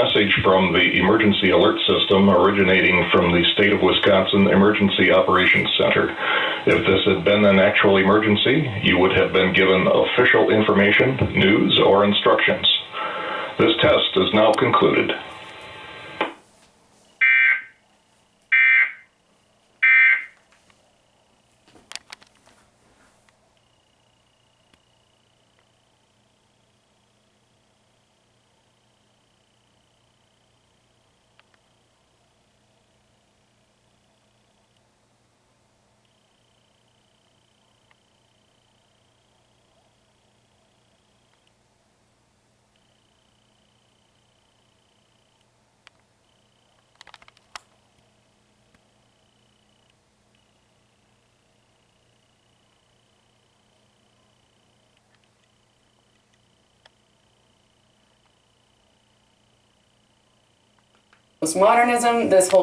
message from the Emergency Alert System originating from the State of Wisconsin Emergency Operations Center. If this had been an actual emergency, you would have been given official information, news, or instructions. This test is now concluded. Postmodernism, this whole